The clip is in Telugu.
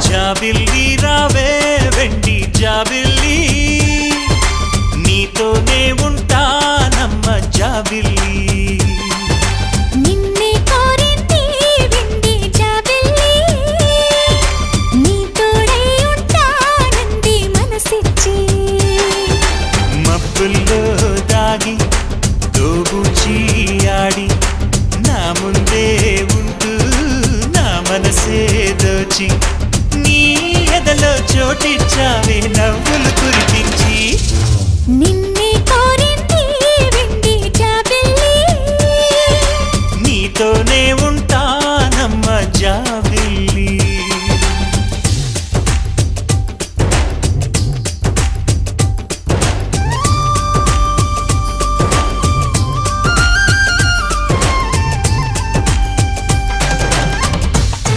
జాబిల్లి రావే వెండి జాబిల్లి నీతోనే ఉంటానమ్మ జాబిల్లి నిన్నే కోరింది వెండి జాబిల్లి నీ తోడై ఉంటానంది మనసిచ్చి మబ్బుల్లో దాగి దోబూచి ఆడి నా ముందే ఉంటూ నా మనసే దోచి నీ ఎదలో చోటిచ్చ